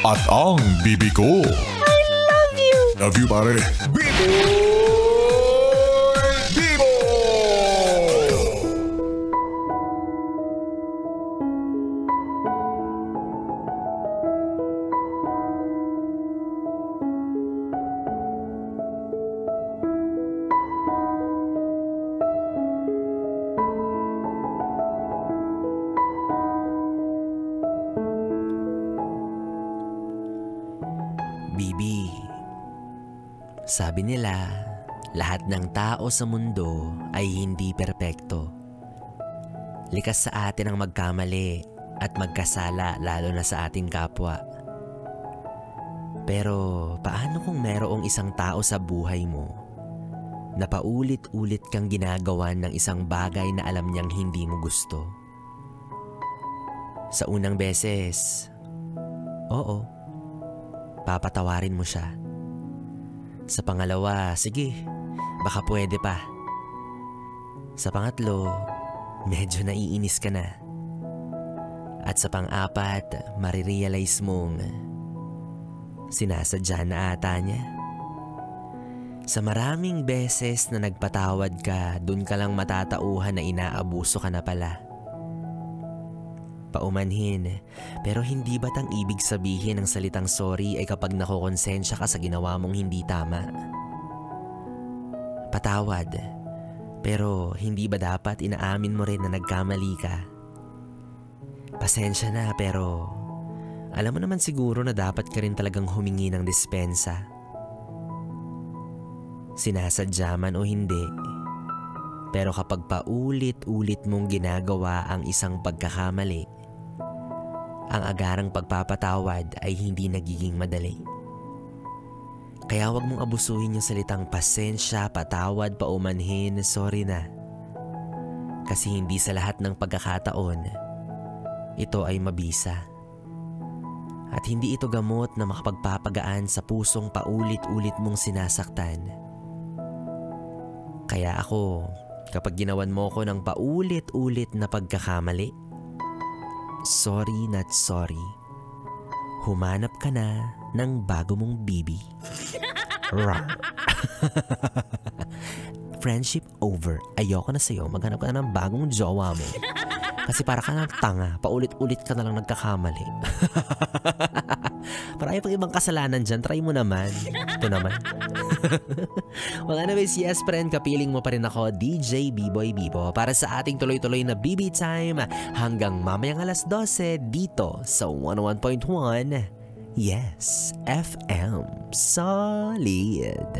at ang bibi ko. I love you! Love you, pare. Bibo! Bibo! Bibi, sabi nila, lahat ng tao sa mundo ay hindi perpekto. Likas sa atin ang magkamali at magkasala lalo na sa ating kapwa. Pero paano kung merong isang tao sa buhay mo na paulit-ulit kang ginagawan ng isang bagay na alam niyang hindi mo gusto? Sa unang beses, oo, papatawarin mo siya. Sa pangalawa, sige, baka pwede pa. Sa pangatlo, medyo naiinis ka na. At sa pang-apat, marirealize mong sinasadya na ata niya. Sa maraming beses na nagpatawad ka, dun ka lang matatauhan na inaabuso ka na pala. Paumanhin, pero hindi ba't ang ibig sabihin ng salitang sorry ay kapag nakokonsensya ka sa ginawa mong hindi tama? Patawad, pero hindi ba dapat inaamin mo rin na nagkamali ka? Pasensya na, pero alam mo naman siguro na dapat ka rin talagang humingi ng dispensa. Sinasadya man o hindi, pero kapag paulit-ulit mong ginagawa ang isang pagkakamali, ang agarang pagpapatawad ay hindi nagiging madali. Kaya wag mong abusuhin yung salitang pasensya, patawad, paumanhin, sorry na. Kasi hindi sa lahat ng pagkakataon, ito ay mabisa. At hindi ito gamot na makapagpapagaan sa pusong paulit-ulit mong sinasaktan. Kaya ako, kapag ginawan mo ko ng paulit-ulit na pagkakamali, sorry not sorry. Humanap ka na ng bago mong bibi. Friendship over. Ayoko na sa'yo. Maghanap ka na ng bagong jowa mo. Kasi para ka ng tanga. Paulit-ulit ka na lang nagkakamali. Marami pang ibang kasalanan dyan. Try mo naman. Ito naman. Well, anyways, yes friend, kapiling mo pa rin ako, DJ B-Boy Bibo, para sa ating tuloy-tuloy na BB Time hanggang mamayang alas 12 dito sa 101.1 Yes FM Solid.